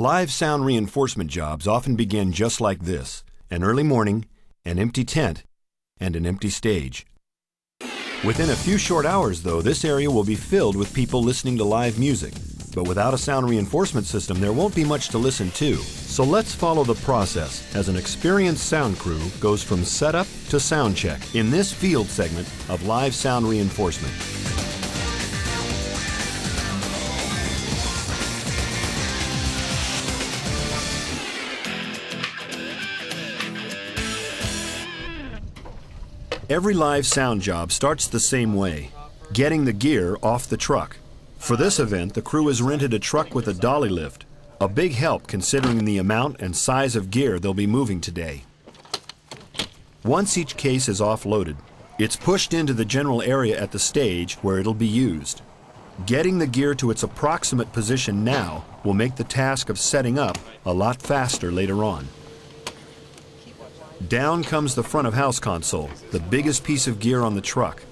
Live sound reinforcement jobs often begin just like this: an early morning, an empty tent, and an empty stage. Within a few short hours, though, this area will be filled with people listening to live music. But without a sound reinforcement system, there won't be much to listen to. So let's follow the process as an experienced sound crew goes from setup to sound check in this field segment of live sound reinforcement. Every live sound job starts the same way: getting the gear off the truck. For this event, the crew has rented a truck with a dolly lift, a big help considering the amount and size of gear they'll be moving today. Once each case is offloaded, it's pushed into the general area at the stage where it'll be used. Getting the gear to its approximate position now will make the task of setting up a lot faster later on. Down comes the front of house console, the biggest piece of gear on the truck.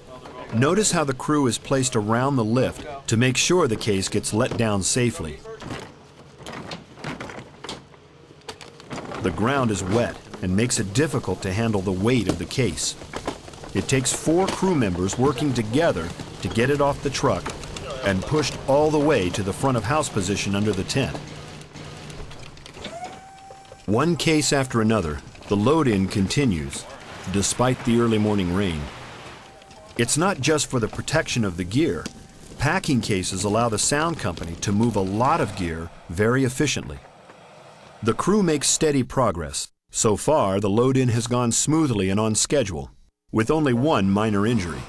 Notice how the crew is placed around the lift to make sure the case gets let down safely. The ground is wet and makes it difficult to handle the weight of the case. It takes 4 crew members working together to get it off the truck and pushed all the way to the front of house position under the tent. One case after another, the load-in continues, despite the early morning rain. It's not just for the protection of the gear. Packing cases allow the sound company to move a lot of gear very efficiently. The crew makes steady progress. So far, the load-in has gone smoothly and on schedule, with only one minor injury.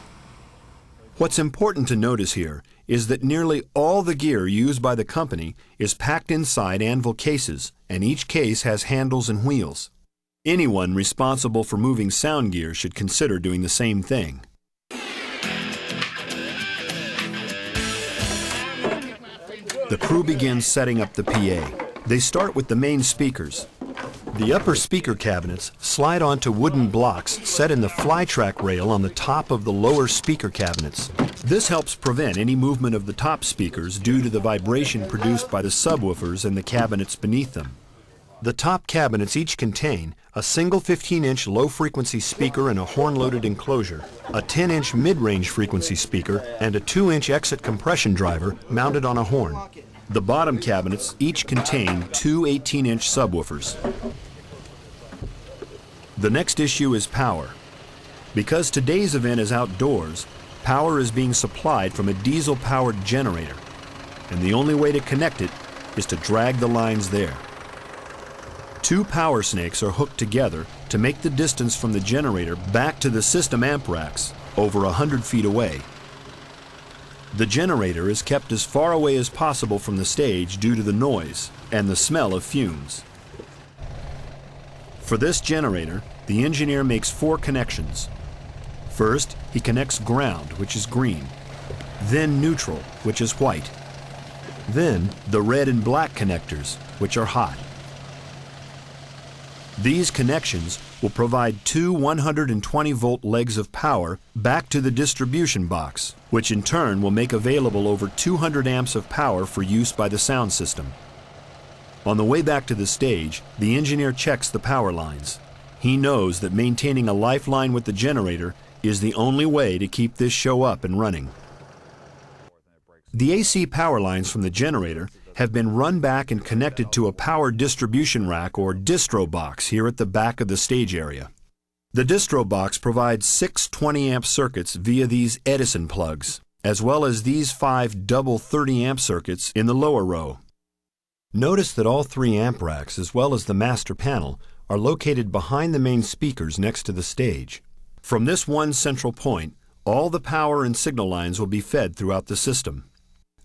What's important to notice here is that nearly all the gear used by the company is packed inside anvil cases, and each case has handles and wheels. Anyone responsible for moving sound gear should consider doing the same thing. The crew begins setting up the PA. They start with the main speakers. The upper speaker cabinets slide onto wooden blocks set in the fly-track rail on the top of the lower speaker cabinets. This helps prevent any movement of the top speakers due to the vibration produced by the subwoofers and the cabinets beneath them. The top cabinets each contain a single 15-inch low-frequency speaker in a horn-loaded enclosure, a 10-inch mid-range frequency speaker, and a 2-inch exit compression driver mounted on a horn. The bottom cabinets each contain 2 18-inch subwoofers. The next issue is power. Because today's event is outdoors, power is being supplied from a diesel-powered generator, and the only way to connect it is to drag the lines there. 2 power snakes are hooked together to make the distance from the generator back to the system amp racks over 100 feet away. The generator is kept as far away as possible from the stage due to the noise and the smell of fumes. For this generator, the engineer makes 4 connections. First, he connects ground, which is green, then neutral, which is white, then the red and black connectors, which are hot. These connections will provide 2 120-volt legs of power back to the distribution box, which in turn will make available over 200 amps of power for use by the sound system. On the way back to the stage, the engineer checks the power lines. He knows that maintaining a lifeline with the generator is the only way to keep this show up and running. The AC power lines from the generator have been run back and connected to a power distribution rack or distro box here at the back of the stage area. The distro box provides 6 20-amp circuits via these Edison plugs, as well as these 5 double 30-amp circuits in the lower row. Notice that all 3 amp racks, as well as the master panel, are located behind the main speakers next to the stage. From this one central point, all the power and signal lines will be fed throughout the system.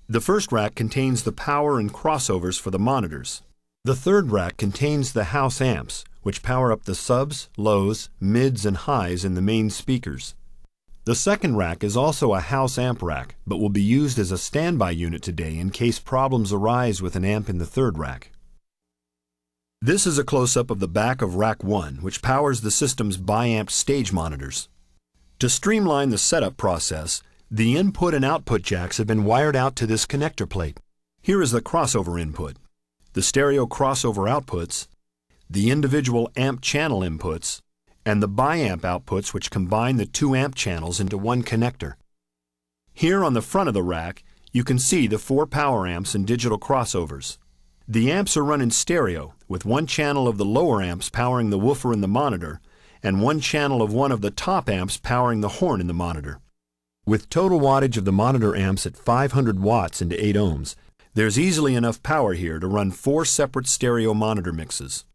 The first rack contains the power and crossovers for the monitors. The third rack contains the house amps, which power up the subs, lows, mids, and highs in the main speakers. The second rack is also a house amp rack, but will be used as a standby unit today in case problems arise with an amp in the third rack. This is a close-up of the back of Rack 1, which powers the system's bi-amp stage monitors. To streamline the setup process, the input and output jacks have been wired out to this connector plate. Here is the crossover input. the stereo crossover outputs, the individual amp channel inputs, and the biamp outputs which combine the two amp channels into one connector. Here on the front of the rack, you can see the 4 power amps and digital crossovers. The amps are run in stereo, with one channel of the lower amps powering the woofer in the monitor, and one channel of one of the top amps powering the horn in the monitor. With total wattage of the monitor amps at 500 watts into 8 ohms, there's easily enough power here to run 4 separate stereo monitor mixes.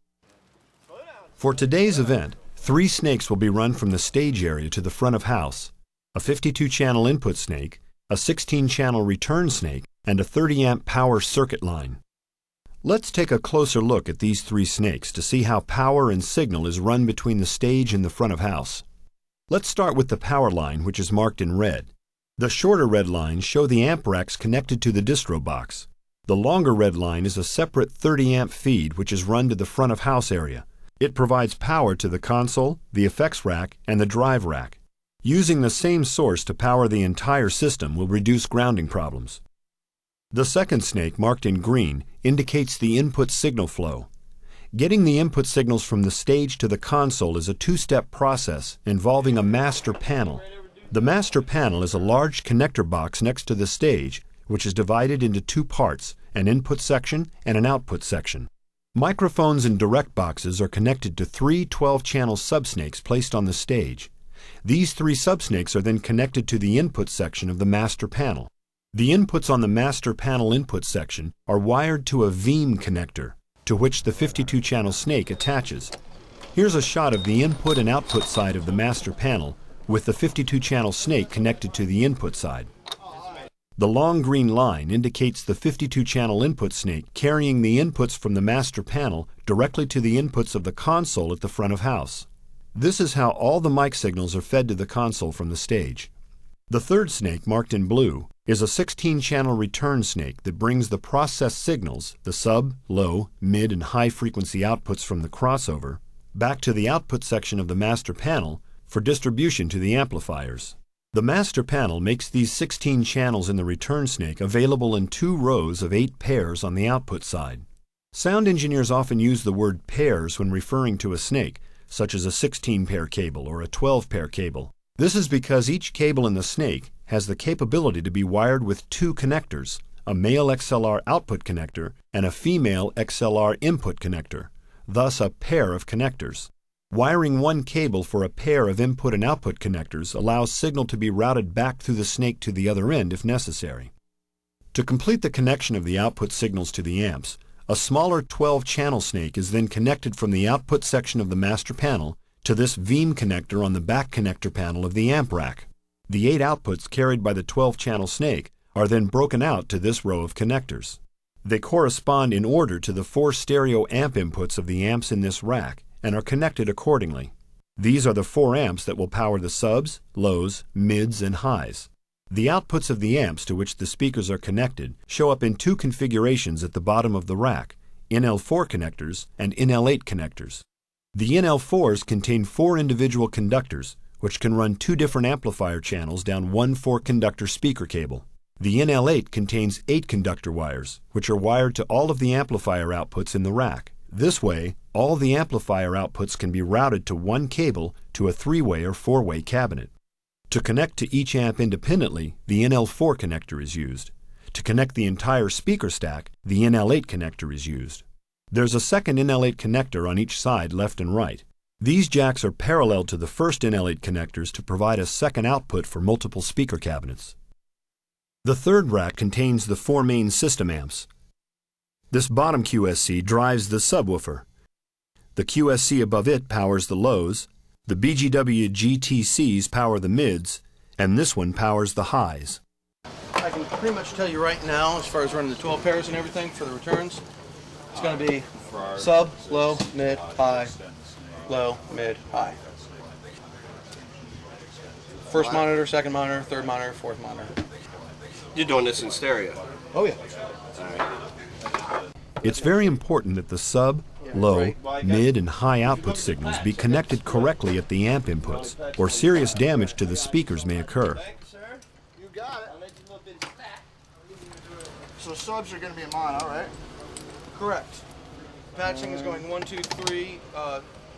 For today's event, 3 snakes will be run from the stage area to the front of house: a 52-channel input snake, a 16-channel return snake, and a 30-amp power circuit line. Let's take a closer look at these 3 snakes to see how power and signal is run between the stage and the front of house. Let's start with the power line, which is marked in red. The shorter red lines show the amp racks connected to the distro box. The longer red line is a separate 30-amp feed which is run to the front of house area. It provides power to the console, the effects rack, and the drive rack. Using the same source to power the entire system will reduce grounding problems. The second snake, marked in green, indicates the input signal flow. Getting the input signals from the stage to the console is a 2-step process involving a master panel. The master panel is a large connector box next to the stage, which is divided into 2 parts, an input section and an output section. Microphones and direct boxes are connected to 3 12-channel subsnakes placed on the stage. These 3 subsnakes are then connected to the input section of the master panel. The inputs on the master panel input section are wired to a VEEM connector, to which the 52-channel snake attaches. Here's a shot of the input and output side of the master panel, with the 52-channel snake connected to the input side. The long green line indicates the 52-channel input snake carrying the inputs from the master panel directly to the inputs of the console at the front of house. This is how all the mic signals are fed to the console from the stage. The third snake, marked in blue, is a 16-channel return snake that brings the processed signals, the sub, low, mid, and high frequency outputs from the crossover, back to the output section of the master panel for distribution to the amplifiers. The master panel makes these 16 channels in the return snake available in 2 rows of 8 pairs on the output side. Sound engineers often use the word pairs when referring to a snake, such as a 16-pair cable or a 12-pair cable. This is because each cable in the snake has the capability to be wired with 2 connectors, a male XLR output connector and a female XLR input connector, thus a pair of connectors. Wiring one cable for a pair of input and output connectors allows signal to be routed back through the snake to the other end if necessary. To complete the connection of the output signals to the amps, a smaller 12-channel snake is then connected from the output section of the master panel to this VEEM connector on the back connector panel of the amp rack. The 8 outputs carried by the 12-channel snake are then broken out to this row of connectors. They correspond in order to the 4 stereo amp inputs of the amps in this rack and are connected accordingly. These are the 4 amps that will power the subs, lows, mids, and highs. The outputs of the amps to which the speakers are connected show up in 2 configurations at the bottom of the rack, NL4 connectors and NL8 connectors. The NL4s contain 4 individual conductors, which can run 2 different amplifier channels down one 4-conductor speaker cable. The NL8 contains 8 conductor wires, which are wired to all of the amplifier outputs in the rack. This way, all the amplifier outputs can be routed to one cable to a 3-way or 4-way cabinet. To connect to each amp independently, the NL4 connector is used. To connect the entire speaker stack, the NL8 connector is used. There's a second NL8 connector on each side, left and right. These jacks are parallel to the first NL8 connectors to provide a second output for multiple speaker cabinets. The third rack contains the 4 main system amps. This bottom QSC drives the subwoofer. The QSC above it powers the lows, the BGW GTCs power the mids, and this one powers the highs. I can pretty much tell you right now, as far as running the 12 pairs and everything for the returns, it's going to be sub, low, mid, high, low, mid, high. First monitor, second monitor, third monitor, fourth monitor. You're doing this in stereo? Oh yeah. It's very important that the sub, low, mid, and high output signals be connected correctly at the amp inputs, or serious damage to the speakers may occur. You got it. So subs are going to be in mono, right? Correct. Patching is going 1, 2, 3,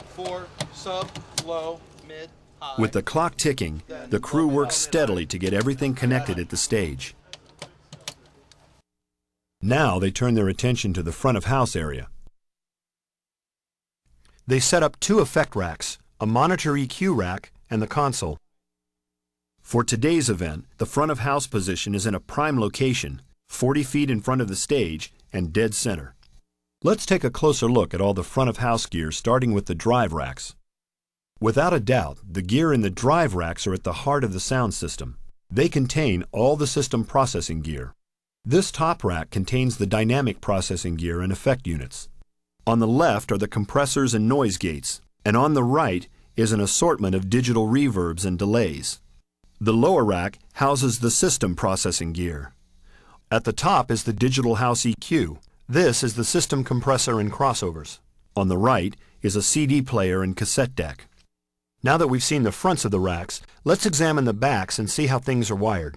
4, sub, low, mid, high. With the clock ticking, the crew works steadily to get everything connected at the stage. Now they turn their attention to the front of house area. They set up 2 effect racks, a monitor EQ rack, and the console. For today's event, the front of house position is in a prime location, 40 feet in front of the stage and dead center. Let's take a closer look at all the front of house gear, starting with the drive racks. Without a doubt, the gear in the drive racks are at the heart of the sound system. They contain all the system processing gear. This top rack contains the dynamic processing gear and effect units. On the left are the compressors and noise gates, and on the right is an assortment of digital reverbs and delays. The lower rack houses the system processing gear. At the top is the digital house EQ. This is the system compressor and crossovers. On the right is a CD player and cassette deck. Now that we've seen the fronts of the racks, let's examine the backs and see how things are wired.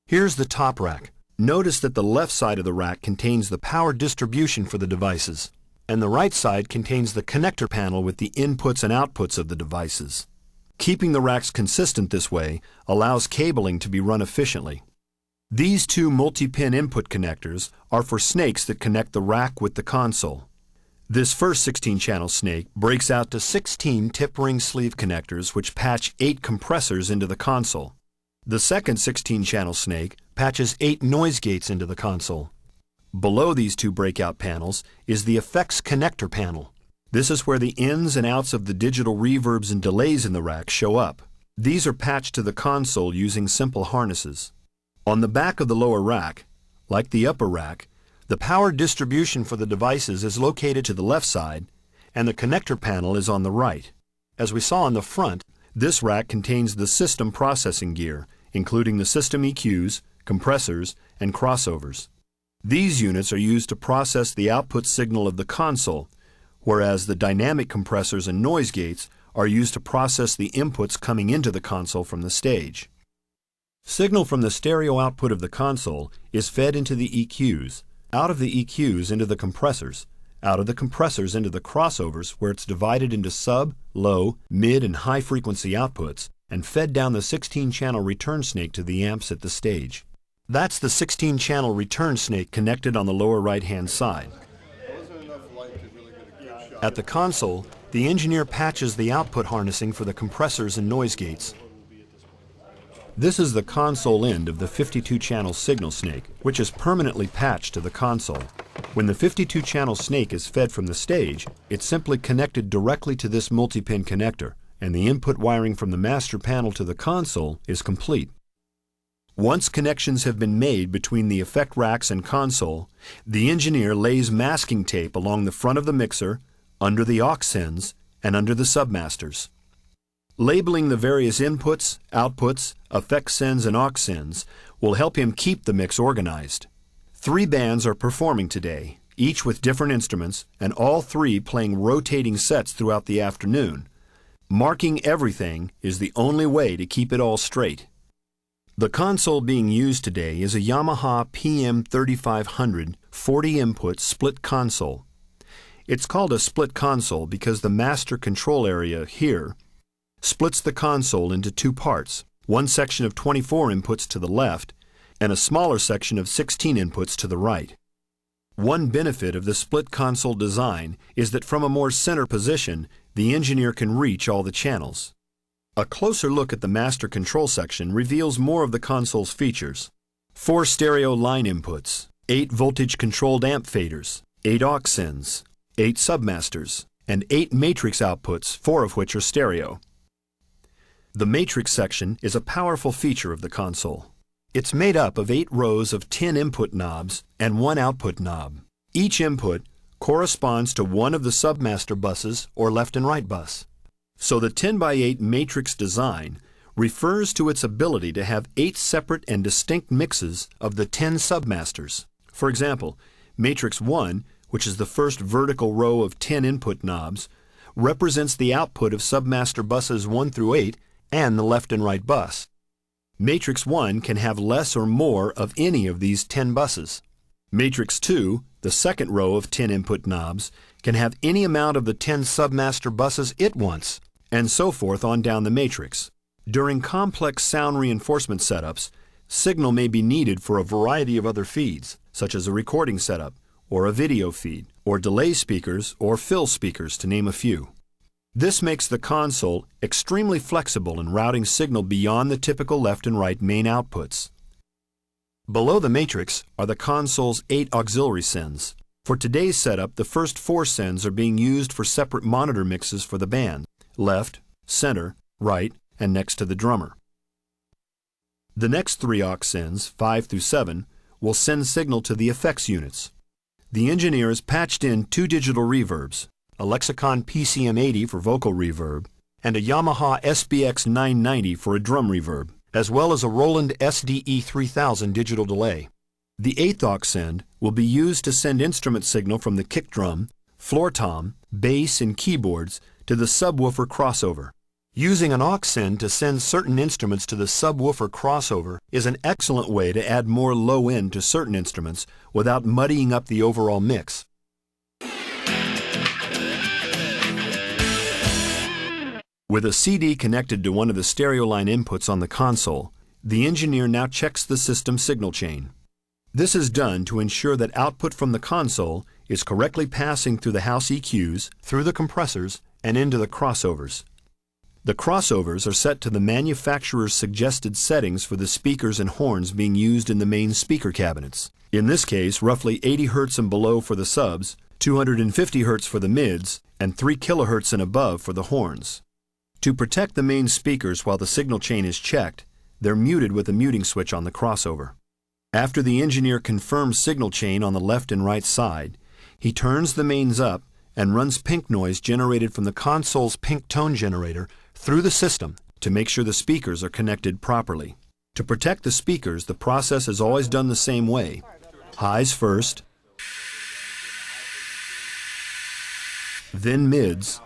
Here's the top rack. Notice that the left side of the rack contains the power distribution for the devices, and the right side contains the connector panel with the inputs and outputs of the devices. Keeping the racks consistent this way allows cabling to be run efficiently. These 2 multi-pin input connectors are for snakes that connect the rack with the console. This first 16-channel snake breaks out to 16 tip ring sleeve connectors which patch 8 compressors into the console. The second 16-channel snake patches 8 noise gates into the console. Below these 2 breakout panels is the effects connector panel. This is where the ins and outs of the digital reverbs and delays in the rack show up. These are patched to the console using simple harnesses. On the back of the lower rack, like the upper rack, the power distribution for the devices is located to the left side, and the connector panel is on the right. As we saw on the front, this rack contains the system processing gear, including the system EQs, compressors, and crossovers. These units are used to process the output signal of the console, whereas the dynamic compressors and noise gates are used to process the inputs coming into the console from the stage. Signal from the stereo output of the console is fed into the EQs, out of the EQs into the compressors, out of the compressors into the crossovers where it's divided into sub, low, mid, and high frequency outputs, and fed down the 16-channel return snake to the amps at the stage. That's the 16-channel return snake connected on the lower right-hand side. At the console, the engineer patches the output harnessing for the compressors and noise gates. This is the console end of the 52-channel signal snake, which is permanently patched to the console. When the 52-channel snake is fed from the stage, it's simply connected directly to this multi-pin connector, and the input wiring from the master panel to the console is complete. Once connections have been made between the effect racks and console, the engineer lays masking tape along the front of the mixer, under the aux ends, and under the submasters. Labeling the various inputs, outputs, effect sends, and aux sends will help him keep the mix organized. 3 bands are performing today, each with different instruments, and all 3 playing rotating sets throughout the afternoon. Marking everything is the only way to keep it all straight. The console being used today is a Yamaha PM3500 40-input split console. It's called a split console because the master control area here splits the console into 2 parts, one section of 24 inputs to the left and a smaller section of 16 inputs to the right. One benefit of the split console design is that from a more center position, the engineer can reach all the channels. A closer look at the master control section reveals more of the console's features. 4 stereo line inputs, 8 voltage-controlled amp faders, 8 aux sends, 8 submasters, and 8 matrix outputs, 4 of which are stereo. The matrix section is a powerful feature of the console. It's made up of 8 rows of 10 input knobs and 1 output knob. Each input corresponds to one of the submaster buses or left and right bus. So the 10x8 matrix design refers to its ability to have 8 separate and distinct mixes of the 10 submasters. For example, matrix 1, which is the first vertical row of 10 input knobs, represents the output of submaster buses 1 through 8 and the left and right bus. Matrix 1 can have less or more of any of these 10 buses. Matrix 2, the second row of 10 input knobs, can have any amount of the 10 submaster buses it wants, and so forth on down the matrix. During complex sound reinforcement setups, signal may be needed for a variety of other feeds, such as a recording setup, or a video feed, or delay speakers or fill speakers, to name a few. This makes the console extremely flexible in routing signal beyond the typical left and right main outputs. Below the matrix are the console's 8 auxiliary sends. For today's setup, the first 4 sends are being used for separate monitor mixes for the band, left, center, right, and next to the drummer. The next 3 aux sends, 5 through 7, will send signal to the effects units. The engineer has patched in 2 digital reverbs, a Lexicon PCM80 for vocal reverb, and a Yamaha SBX 990 for a drum reverb, as well as a Roland SDE 3000 digital delay. The 8th aux send will be used to send instrument signal from the kick drum, floor tom, bass, and keyboards to the subwoofer crossover. Using an aux send to send certain instruments to the subwoofer crossover is an excellent way to add more low end to certain instruments without muddying up the overall mix. With a CD connected to one of the stereo line inputs on the console, the engineer now checks the system signal chain. This is done to ensure that output from the console is correctly passing through the house EQs, through the compressors, and into the crossovers. The crossovers are set to the manufacturer's suggested settings for the speakers and horns being used in the main speaker cabinets. In this case, roughly 80 Hz and below for the subs, 250 Hz for the mids, and 3 kHz and above for the horns. To protect the main speakers while the signal chain is checked, they're muted with a muting switch on the crossover. After the engineer confirms signal chain on the left and right side, he turns the mains up and runs pink noise generated from the console's pink tone generator through the system to make sure the speakers are connected properly. To protect the speakers, the process is always done the same way. Highs first, then mids,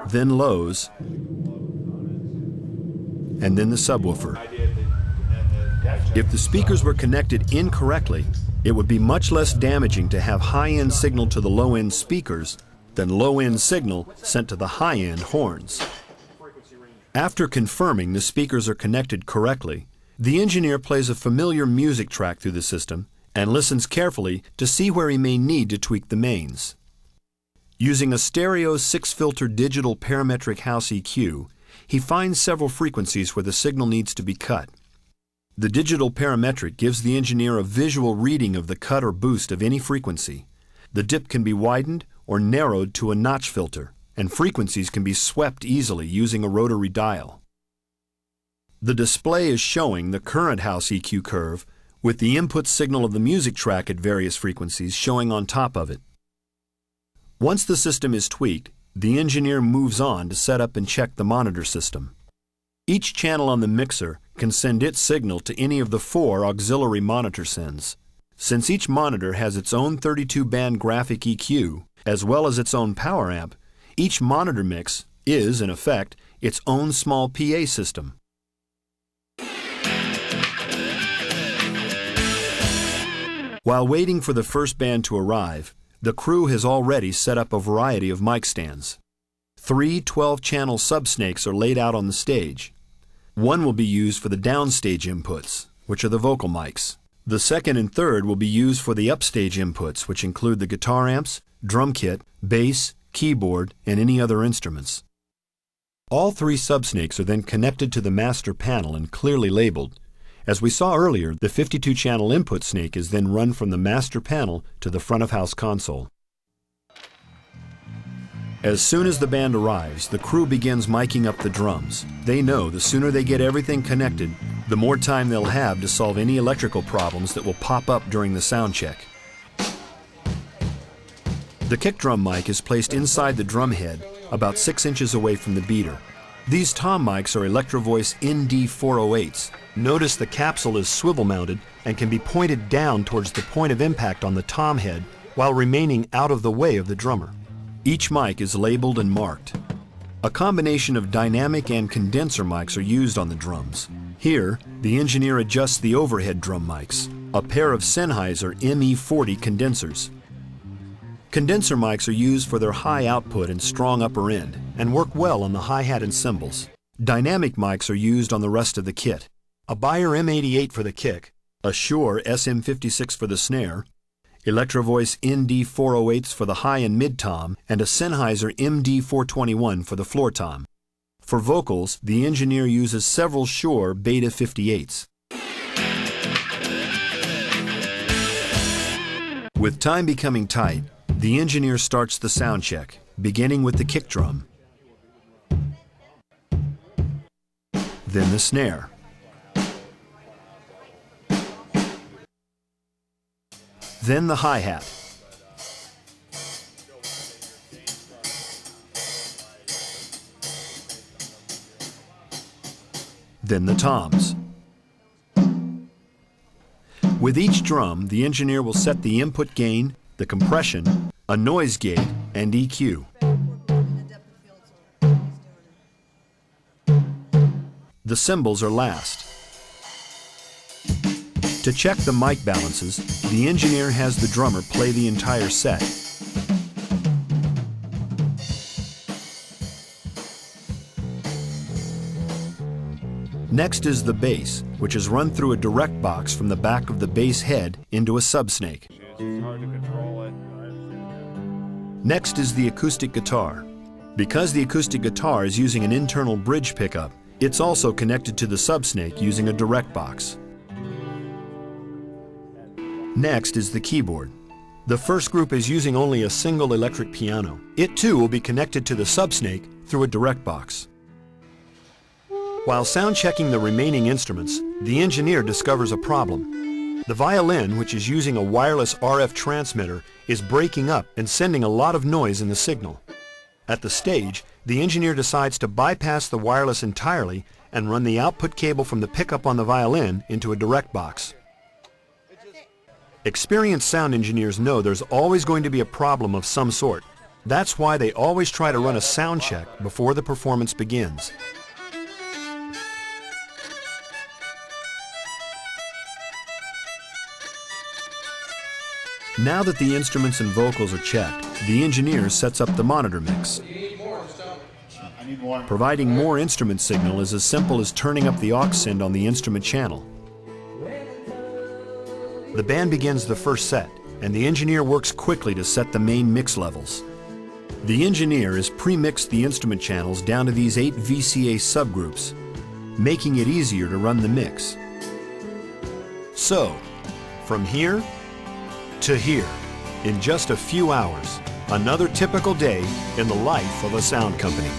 then lows, and then the subwoofer. If the speakers were connected incorrectly, it would be much less damaging to have high-end signal to the low-end speakers than low-end signal sent to the high-end horns. After confirming the speakers are connected correctly, the engineer plays a familiar music track through the system and listens carefully to see where he may need to tweak the mains. Using a stereo 6-filter digital parametric house EQ, he finds several frequencies where the signal needs to be cut. The digital parametric gives the engineer a visual reading of the cut or boost of any frequency. The dip can be widened or narrowed to a notch filter, and frequencies can be swept easily using a rotary dial. The display is showing the current house EQ curve with the input signal of the music track at various frequencies showing on top of it. Once the system is tweaked, the engineer moves on to set up and check the monitor system. Each channel on the mixer can send its signal to any of the 4 auxiliary monitor sends. Since each monitor has its own 32-band graphic EQ, as well as its own power amp, each monitor mix is, in effect, its own small PA system. While waiting for the first band to arrive, the crew has already set up a variety of mic stands. 3 12-channel subsnakes are laid out on the stage. One will be used for the downstage inputs, which are the vocal mics. The second and third will be used for the upstage inputs, which include the guitar amps, drum kit, bass, keyboard, and any other instruments. All 3 subsnakes are then connected to the master panel and clearly labeled. As we saw earlier, the 52-channel input snake is then run from the master panel to the front-of-house console. As soon as the band arrives, the crew begins miking up the drums. They know the sooner they get everything connected, the more time they'll have to solve any electrical problems that will pop up during the sound check. The kick drum mic is placed inside the drum head, about 6 inches away from the beater. These tom mics are Electrovoice ND408s. Notice the capsule is swivel mounted and can be pointed down towards the point of impact on the tom head while remaining out of the way of the drummer. Each mic is labeled and marked. A combination of dynamic and condenser mics are used on the drums. Here, the engineer adjusts the overhead drum mics, a pair of Sennheiser ME40 condensers. Condenser mics are used for their high output and strong upper end and work well on the hi-hat and cymbals. Dynamic mics are used on the rest of the kit. A Beyer M88 for the kick, a Shure SM56 for the snare, Electrovoice ND408s for the high and mid tom, and a Sennheiser MD421 for the floor tom. For vocals, the engineer uses several Shure Beta 58s. With time becoming tight, the engineer starts the sound check, beginning with the kick drum, then the snare, then the hi-hat, then the toms. With each drum, the engineer will set the input gain, the compression, a noise gate, and EQ. The cymbals are last. To check the mic balances, the engineer has the drummer play the entire set. Next is the bass, which is run through a direct box from the back of the bass head into a subsnake. It's hard to control it. Next is the acoustic guitar. Because the acoustic guitar is using an internal bridge pickup, it's also connected to the subsnake using a direct box. Next is the keyboard. The first group is using only a single electric piano. It too will be connected to the subsnake through a direct box. While sound checking the remaining instruments, the engineer discovers a problem. The violin, which is using a wireless RF transmitter, is breaking up and sending a lot of noise in the signal. At the stage, the engineer decides to bypass the wireless entirely and run the output cable from the pickup on the violin into a direct box. Experienced sound engineers know there's always going to be a problem of some sort. That's why they always try to run a sound check before the performance begins. Now that the instruments and vocals are checked, the engineer sets up the monitor mix. Providing more instrument signal is as simple as turning up the aux send on the instrument channel. The band begins the first set, and the engineer works quickly to set the main mix levels. The engineer has pre-mixed the instrument channels down to these 8 VCA subgroups, making it easier to run the mix. So, from here to here, in just a few hours, another typical day in the life of a sound company.